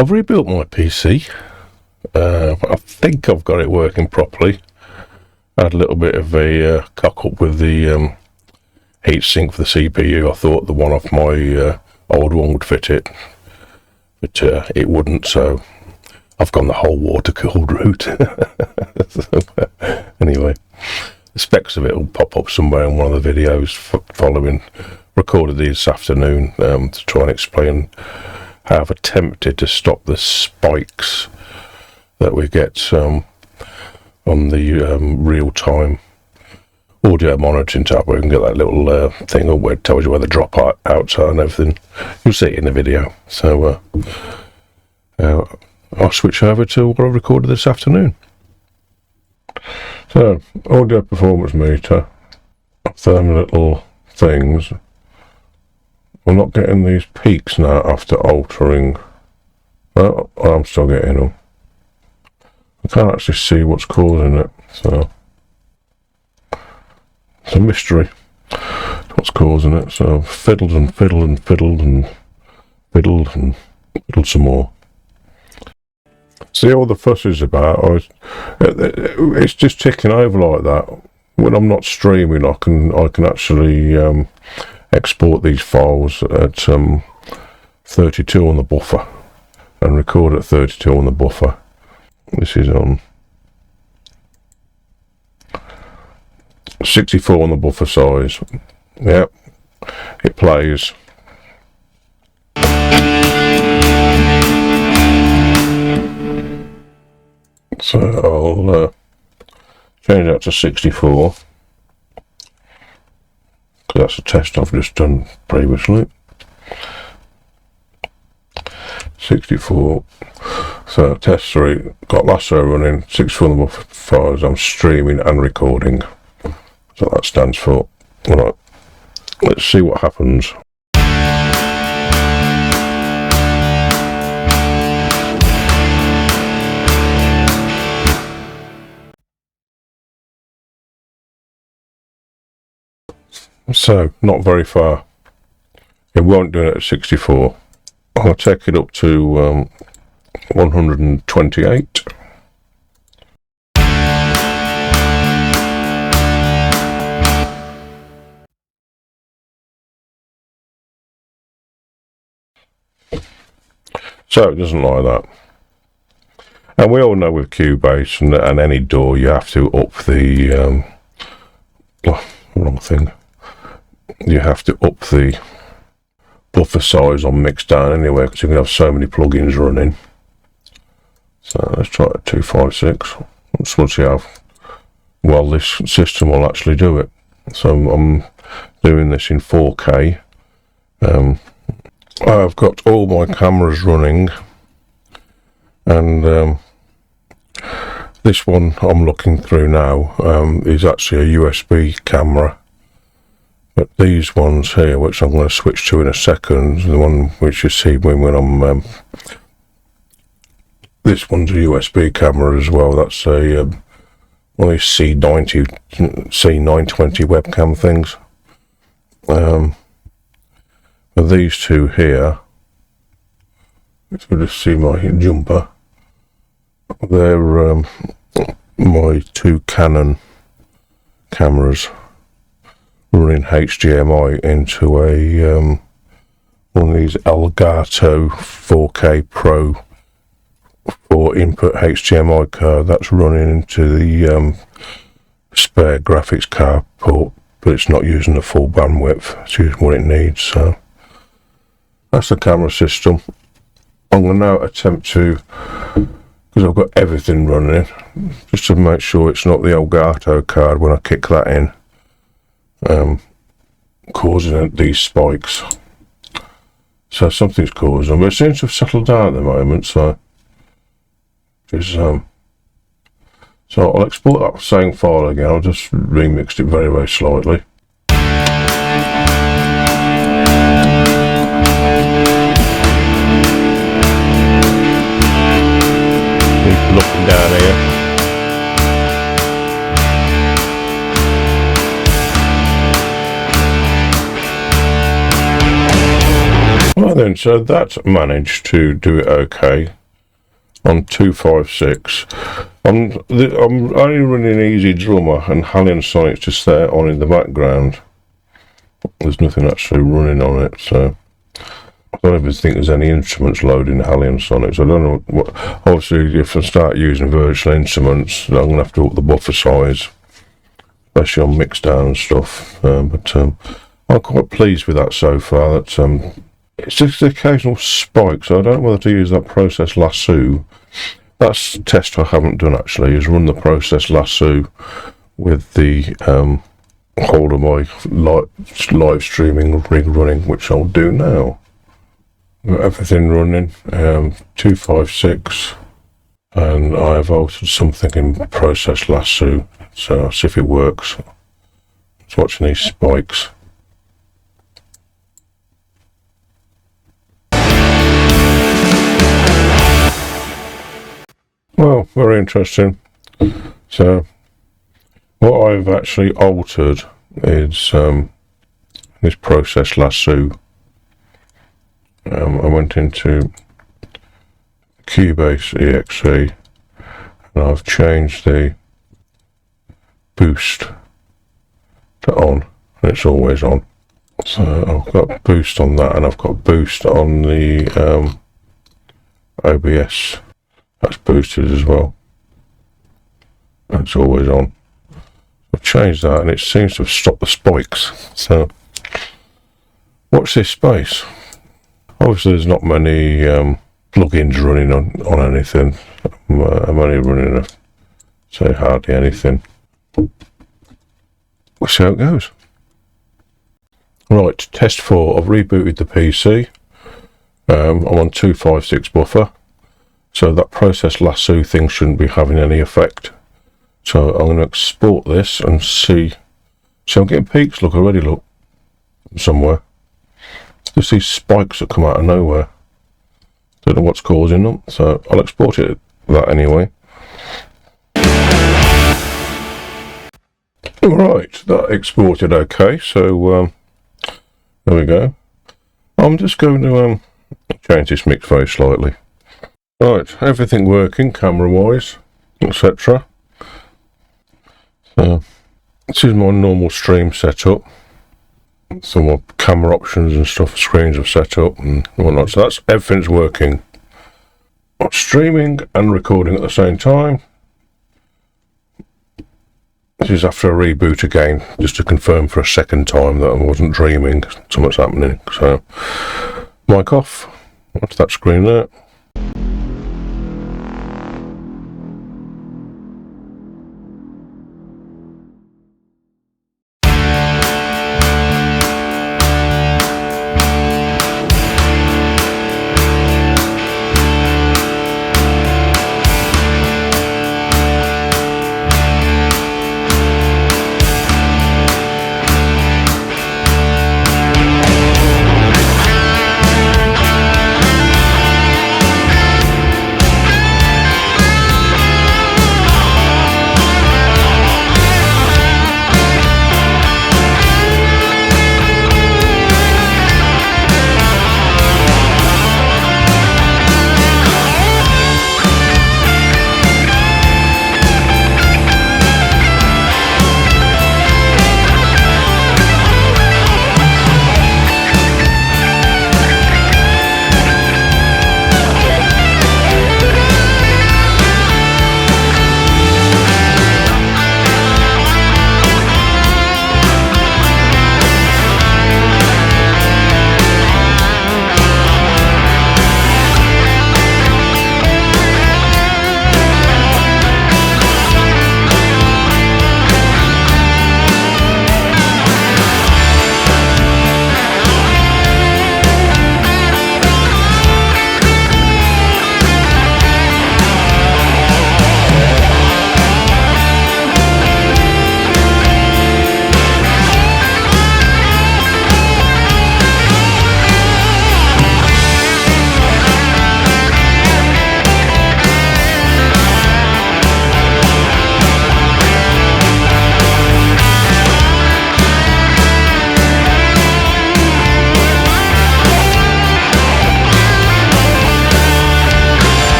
I've rebuilt my PC. I think I've got it working properly. I had a little bit of a cock up with the heatsink for the CPU. I thought the one off my old one would fit it, but it wouldn't, so I've gone the whole water-cooled route. Anyway, the specs of it will pop up somewhere in one of the videos following. Recorded these this afternoon to try and explain how I've attempted to stop the spikes that we get on the real-time audio monitoring tab, where you can get that little thing up where it tells you where the dropouts are and everything. You'll see it in the video. So I'll switch over to what I recorded this afternoon. So, audio performance meter, thermal little things. I'm not getting these peaks now after altering. Oh, I'm still getting them. I can't actually see what's causing it, so it's a mystery what's causing it. So I've fiddled and fiddled and fiddled and fiddled and fiddled some more. See, all the fuss is about, it's just ticking over like that. When I'm not streaming, I can actually export these files at 32 on the buffer and record at 32 on the buffer. This is on 64 on the buffer size. Yep, it plays. So I'll change that to 64. That's a test I've just done previously. 64. So test 3, got lasso running, 64 on the buffer files. I'm streaming and recording. So that stands for. Right, let's see what happens. So, not very far. It won't do it at 64. I'll take it up to 128. So, it doesn't like that. And we all know with Cubase and any DAW, you have to up the... wrong thing. You have to up the buffer size on Mixdown anyway, because you can have so many plugins running. So let's try it 256. Let's see how well this system will actually do it. So I'm doing this in 4K. I've got all my cameras running, and this one I'm looking through now is actually a USB camera. But these ones here, which I'm going to switch to in a second, the one which you see when I'm... this one's a USB camera as well. That's a one of these C920 webcam things. But these two here, if you just see my jumper, they're my two Canon cameras running HDMI into a one of these Elgato 4K Pro 4 input HDMI card that's running into the spare graphics card port, but it's not using the full bandwidth. It's using what it needs. So that's the camera system. I'm going to now attempt to, because I've got everything running, just to make sure it's not the Elgato card when I kick that in, causing these spikes. So something's causing them, but it seems to have settled down at the moment. So I'll export that same file again. I'll just remixed it very, very slightly. Looking down here. Right Then, so that managed to do it okay on 256. I'm only running Easy Drummer and Hallion Sonic's just there on in the background. There's nothing actually running on it, so I don't even think there's any instruments loading Hallion Sonics. I don't know what. Obviously, if I start using virtual instruments, I'm going to have to up the buffer size, especially on mixdown and stuff. But I'm quite pleased with that so far. That it's just the occasional spike, so I don't know whether to use that process lasso. That's a test I haven't done actually, is run the process lasso with the whole of my live streaming rig running, which I'll do now. Got everything running, 256, and I have altered something in process lasso, so I'll see if it works. Just watching these spikes. Well, very interesting. So what I've actually altered is this process lasso. I went into Cubase EXE and I've changed the boost to on, and it's always on. So I've got boost on that, and I've got boost on the OBS. That's boosted as well. That's always on. I've changed that and it seems to have stopped the spikes. So watch this space. Obviously there's not many plugins running on anything. I'm only running say hardly anything. We'll see how it goes. Right, test 4. I've rebooted the PC. I'm on 256 buffer. So that process lasso thing shouldn't be having any effect. So I'm going to export this and see. So I'm getting peaks, look already, look, somewhere. Just these spikes that come out of nowhere. Don't know what's causing them, so I'll export it that anyway. Right, that exported okay, so there we go. I'm just going to change this mix very slightly. Right, everything working camera wise, etc. So this is my normal stream setup. Some more camera options and stuff, screens are set up and whatnot. So that's everything's working. I'm streaming and recording at the same time. This is after a reboot again, just to confirm for a second time that I wasn't dreaming. Something's happening. So mic off. What's that screen there?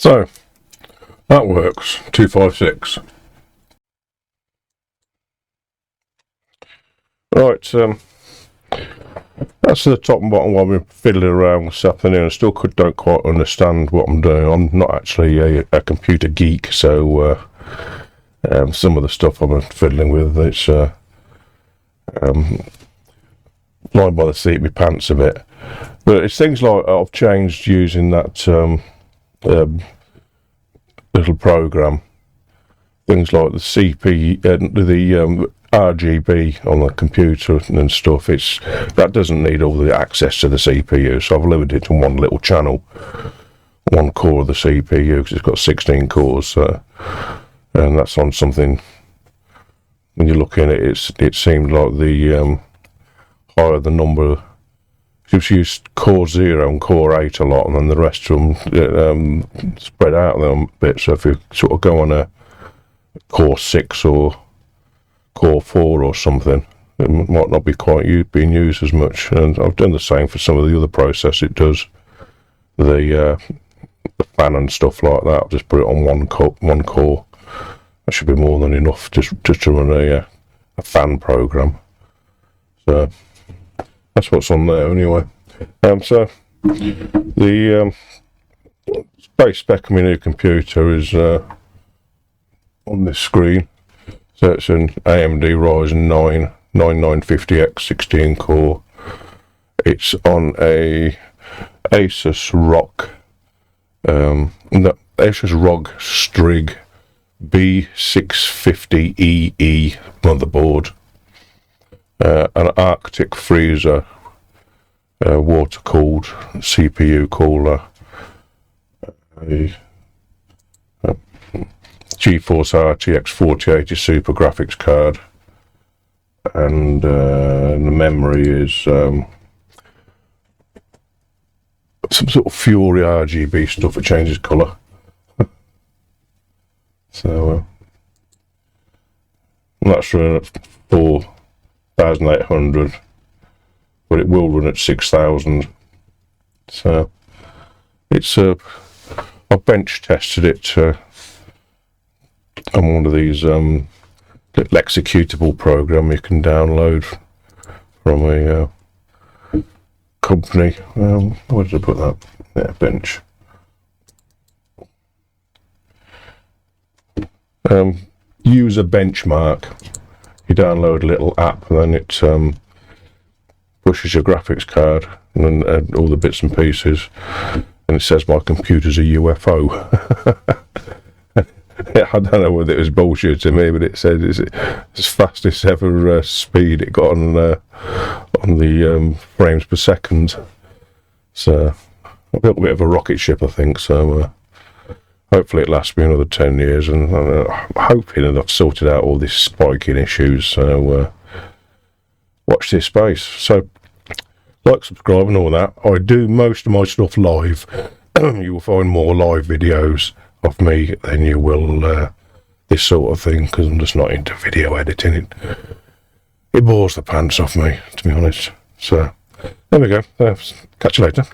So that works. 256. Right, that's the top and bottom while we're fiddling around this afternoon. I still don't quite understand what I'm doing. I'm not actually a computer geek, so some of the stuff I'm fiddling with, it's flying by the seat of my pants a bit. But it's things like I've changed using that little program. Things like the the RGB on the computer and stuff. That doesn't need all the access to the CPU, so I've limited it to one little channel, one core of the CPU, because it's got 16 cores, and that's on something. When you look in it seemed like the higher the number. Just used core 0 and core 8 a lot, and then the rest of them spread out there a bit. So if you sort of go on a core 6 or core 4 or something, it might not be quite being used as much. And I've done the same for some of the other process. It does the fan and stuff like that. I've just put it on one core. That should be more than enough just to run a fan program. So that's what's on there anyway. So the base spec of my new computer is on this screen. So it's an AMD Ryzen 9 9950X 16 core. It's on a Asus ROG Strig B650EE motherboard, an Arctic Freezer water cooled CPU cooler, a GeForce RTX 4080 Super graphics card, and the memory is some sort of Fury RGB stuff that changes colour. So that's running at 4,800, but it will run at 6,000. So it's I bench tested it on one of these little executable program you can download from a company. Where did I put that? Yeah, bench. User benchmark. You download a little app, and then it pushes your graphics card and all the bits and pieces, and it says my computer's a UFO. I don't know whether it was bullshit to me, but it said it's as fastest ever speed it got on the frames per second. So a little bit of a rocket ship, I think. So hopefully it lasts me another 10 years, and I'm hoping that I've sorted out all these spiking issues. So watch this space. So like, subscribe and all that. I do most of my stuff live. You will find more live videos of me than you will this sort of thing, because I'm just not into video editing. It bores the pants off me, to be honest. So there we go. Catch you later.